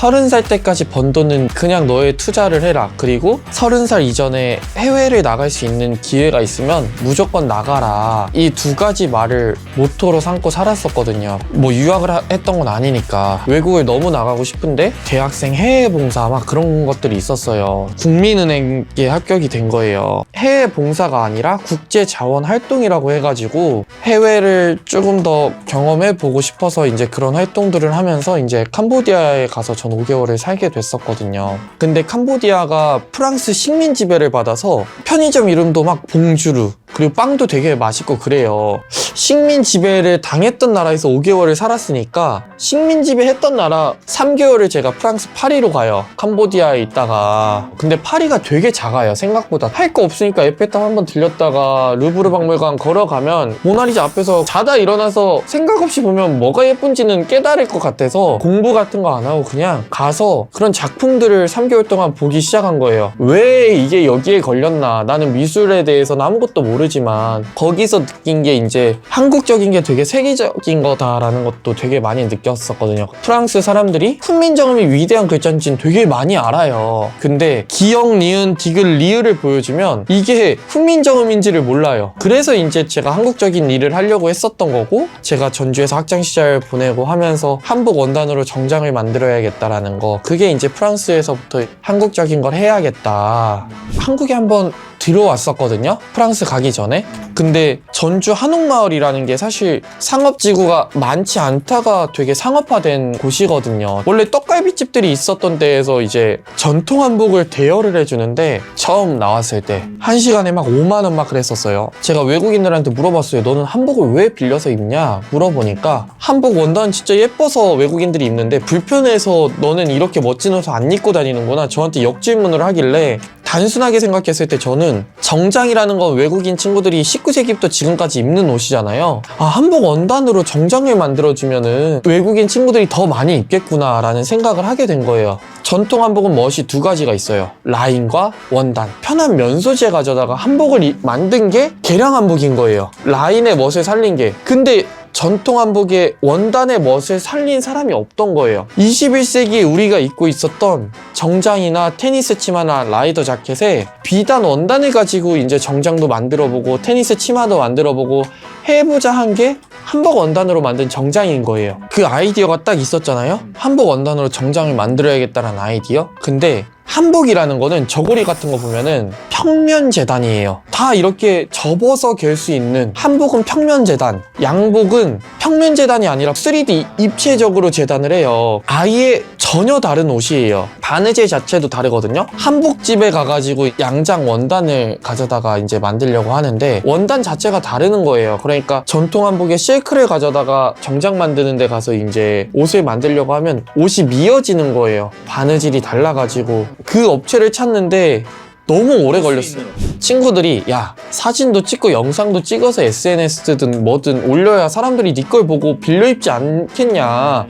30살 때까지 번 돈은 그냥 너의 투자를 해라. 그리고 30살 이전에 해외를 나갈 수 있는 기회가 있으면 무조건 나가라. 이 두 가지 말을 모토로 삼고 살았었거든요. 뭐 유학을 했던 건 아니니까. 외국을 너무 나가고 싶은데 대학생 해외 봉사 막 그런 것들이 있었어요. 국민은행에 합격이 된 거예요. 해외 봉사가 아니라 국제 자원 활동이라고 해가지고 해외를 조금 더 경험해보고 싶어서 이제 그런 활동들을 하면서 이제 캄보디아에 가서 전 5개월을 살게 됐었거든요. 근데 캄보디아가 프랑스 식민 지배를 받아서 편의점 이름도 막 봉주르, 그리고 빵도 되게 맛있고 그래요. 식민 지배를 당했던 나라에서 5개월을 살았으니까 식민 지배했던 나라 3개월을 제가 프랑스 파리로 가요. 캄보디아에 있다가. 근데 파리가 되게 작아요. 생각보다. 할 거 없으니까 에펠탑 한번 들렸다가 루브르 박물관 걸어가면 모나리자 앞에서 자다 일어나서 생각 없이 보면 뭐가 예쁜지는 깨달을 것 같아서 공부 같은 거 안 하고 그냥 가서 그런 작품들을 3개월 동안 보기 시작한 거예요. 왜 이게 여기에 걸렸나. 나는 미술에 대해서는 아무것도 모르지만 거기서 느낀 게 이제 한국적인 게 되게 세계적인 거다라는 것도 되게 많이 느꼈었거든요. 프랑스 사람들이 훈민정음이 위대한 글자인지는 되게 많이 알아요. 근데 기역, 니은, 디귿, 리을을 보여주면 이게 훈민정음인지를 몰라요. 그래서 이제 제가 한국적인 일을 하려고 했었던 거고, 제가 전주에서 학창시절 보내고 하면서 한복 원단으로 정장을 만들어야겠다라는 거, 그게 이제 프랑스에서부터 한국적인 걸 해야겠다. 한국에 한번 들어왔었거든요. 프랑스 가기 전에. 근데 전주 한옥마을이라는 게 사실 상업지구가 많지 않다가 되게 상업화된 곳이거든요. 원래 떡갈비집들이 있었던 데에서 이제 전통 한복을 대여를 해주는데 처음 나왔을 때 1시간에 막 5만 원 막 그랬었어요. 제가 외국인들한테 물어봤어요. 너는 한복을 왜 빌려서 입냐? 물어보니까 한복 원단 진짜 예뻐서 외국인들이 입는데 불편해서 너는 이렇게 멋진 옷을 안 입고 다니는구나. 저한테 역질문을 하길래 단순하게 생각했을 때 저는 정장이라는 건 외국인 친구들이 19세기부터 지금까지 입는 옷이잖아요. 아, 한복 원단으로 정장을 만들어주면은 외국인 친구들이 더 많이 입겠구나 라는 생각을 하게 된 거예요. 전통 한복은 멋이 두 가지가 있어요. 라인과 원단. 편한 면 소재 가져다가 한복을 만든 게 개량 한복인 거예요. 라인의 멋을 살린 게. 근데 전통 한복의 원단의 멋을 살린 사람이 없던 거예요. 21세기에 우리가 입고 있었던 정장이나 테니스 치마나 라이더 자켓에 비단 원단을 가지고 이제 정장도 만들어보고 테니스 치마도 만들어보고 해보자 한 게 한복 원단으로 만든 정장인 거예요. 그 아이디어가 딱 있었잖아요. 한복 원단으로 정장을 만들어야겠다는 아이디어. 근데 한복이라는 거는 저고리 같은 거 보면은 평면 재단이에요. 다 이렇게 접어서 갤 수 있는. 한복은 평면 재단, 양복은 평면 재단이 아니라 3D 입체적으로 재단을 해요. 아예 전혀 다른 옷이에요. 바느질 자체도 다르거든요. 한복집에 가가지고 양장 원단을 가져다가 이제 만들려고 하는데 원단 자체가 다르는 거예요. 그러니까 전통 한복에 실크를 가져다가 정장 만드는 데 가서 이제 옷을 만들려고 하면 옷이 미어지는 거예요. 바느질이 달라가지고. 그 업체를 찾는데 너무 오래 걸렸어요. 친구들이 야, 사진도 찍고 영상도 찍어서 SNS든 뭐든 올려야 사람들이 네 걸 보고 빌려 입지 않겠냐.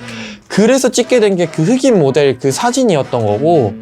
그래서 찍게 된 게 그 흑인 모델 그 사진이었던 거고,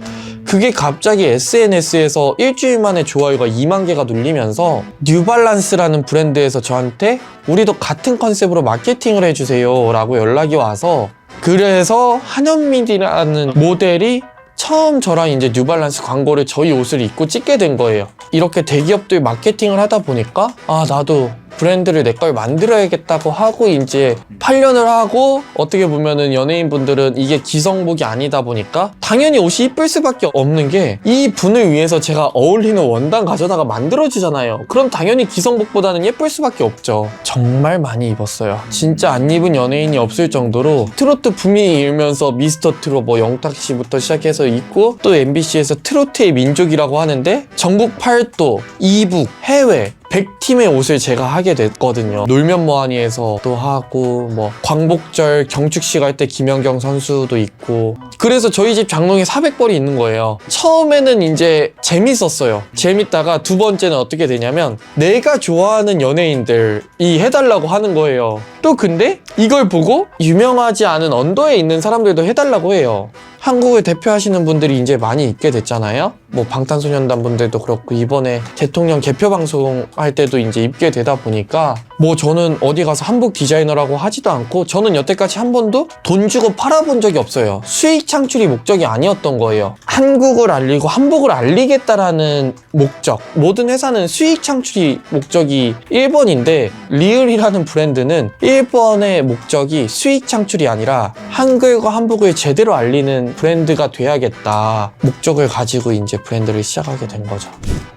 그게 갑자기 SNS에서 일주일 만에 좋아요가 2만 개가 눌리면서 뉴발란스라는 브랜드에서 저한테 우리도 같은 컨셉으로 마케팅을 해주세요 라고 연락이 와서, 그래서 한현민이라는 모델이 처음 저랑 이제 뉴발란스 광고를 저희 옷을 입고 찍게 된 거예요. 이렇게 대기업들 마케팅을 하다 보니까 아, 나도 브랜드를 내 걸 만들어야겠다고 하고 이제 8년을 하고, 어떻게 보면은 연예인분들은 이게 기성복이 아니다 보니까 당연히 옷이 이쁠 수밖에 없는 게, 이 분을 위해서 제가 어울리는 원단 가져다가 만들어주잖아요. 그럼 당연히 기성복보다는 예쁠 수밖에 없죠. 정말 많이 입었어요. 진짜 안 입은 연예인이 없을 정도로 트로트 붐이 일면서 미스터 트롯 뭐 영탁씨부터 시작해서 입고, 또 MBC에서 트로트의 민족이라고 하는데 전국 팔도, 이북, 해외 100팀의 옷을 제가 하게 됐거든요. 놀면 뭐하니에서 또 하고, 뭐 광복절 경축식 할 때 김연경 선수도 있고. 그래서 저희 집 장롱에 400벌이 있는 거예요. 처음에는 이제 재밌었어요. 재밌다가 두 번째는 어떻게 되냐면 내가 좋아하는 연예인들이 해달라고 하는 거예요. 또 근데 이걸 보고 유명하지 않은 언더에 있는 사람들도 해달라고 해요. 한국을 대표하시는 분들이 이제 많이 있게 됐잖아요. 뭐 방탄소년단 분들도 그렇고 이번에 대통령 개표 방송 할 때도 이제 입게 되다 보니까 뭐 저는 어디 가서 한복 디자이너라고 하지도 않고 저는 여태까지 한 번도 돈 주고 팔아본 적이 없어요. 수익 창출이 목적이 아니었던 거예요. 한국을 알리고 한복을 알리겠다라는 목적. 모든 회사는 수익 창출이 목적이 1번인데 리을이라는 브랜드는 1번의 목적이 수익 창출이 아니라 한글과 한복을 제대로 알리는 브랜드가 돼야겠다 목적을 가지고 이제 브랜드를 시작하게 된 거죠.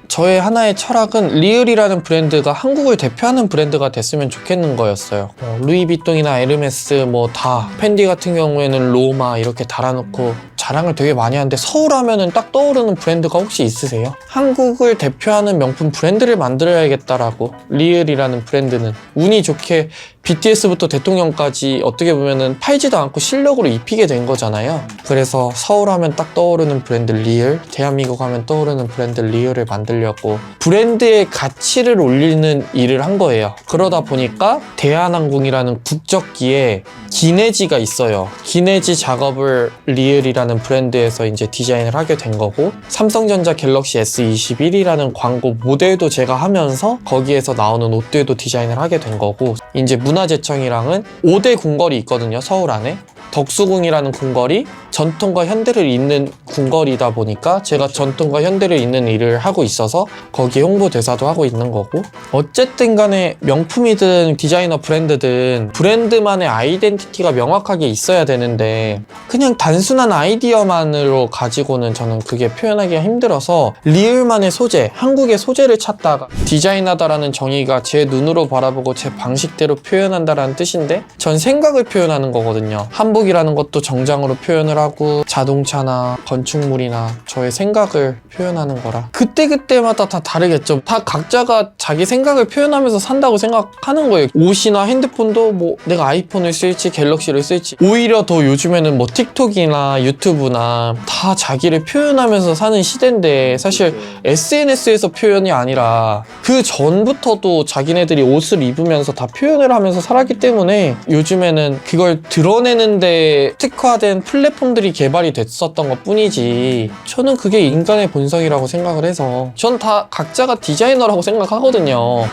저의 하나의 철학은 리을이라는 브랜드가 한국을 대표하는 브랜드가 됐으면 좋겠는 거였어요. 루이비통이나 에르메스 뭐 다 팬디 같은 경우에는 로마 이렇게 달아놓고 자랑을 되게 많이 하는데 서울 하면은 딱 떠오르는 브랜드가 혹시 있으세요? 한국을 대표하는 명품 브랜드를 만들어야겠다라고 리을이라는 브랜드는 운이 좋게 BTS부터 대통령까지 어떻게 보면은 팔지도 않고 실력으로 입히게 된 거잖아요. 그래서 서울 하면 딱 떠오르는 브랜드 리을, 대한민국 하면 떠오르는 브랜드 리을을 만들려고 브랜드의 가치를 올리는 일을 한 거예요. 그러다 보니까 대한항공이라는 국적기에 기내지가 있어요. 기내지 작업을 리을이라는 브랜드에서 이제 디자인을 하게 된 거고, 삼성전자 갤럭시 S21이라는 광고 모델도 제가 하면서 거기에서 나오는 옷들도 디자인을 하게 된 거고, 이제 문화재청이랑은 5대 궁궐이 있거든요, 서울 안에. 덕수궁이라는 궁궐이 전통과 현대를 잇는 궁궐이다 보니까 제가 전통과 현대를 잇는 일을 하고 있어서 거기에 홍보대사도 하고 있는 거고, 어쨌든 간에 명품이든 디자이너 브랜드든 브랜드만의 아이덴티티가 명확하게 있어야 되는데 그냥 단순한 아이디어만으로 가지고는 저는 그게 표현하기가 힘들어서 리을만의 소재, 한국의 소재를 찾다가 디자인하다라는 정의가 제 눈으로 바라보고 제 방식대로 표현한다라는 뜻인데 전 생각을 표현하는 거거든요. 한복이라는 것도 정장으로 표현을 하고 자동차나 건축물이나 저의 생각을 표현하는 거라 그때그때마다 다 다르겠죠. 다 각자가 자기 생각을 표현하면서 산다고 생각하는 거예요. 옷이나 핸드폰도 뭐 내가 아이폰을 쓸지 갤럭시를 쓸지, 오히려 더 요즘에는 뭐 틱톡이나 유튜브나 다 자기를 표현하면서 사는 시대인데 사실 SNS에서 표현이 아니라 그 전부터도 자기네들이 옷을 입으면서 다 표현을 하면서 살았기 때문에 요즘에는 그걸 드러내는데 특화된 플랫폼들이 개발이 됐었던 것 뿐이지, 저는 그게 인간의 본성이라고 생각을 해서 전 다 각자가 디자이너라고 생각하거든요.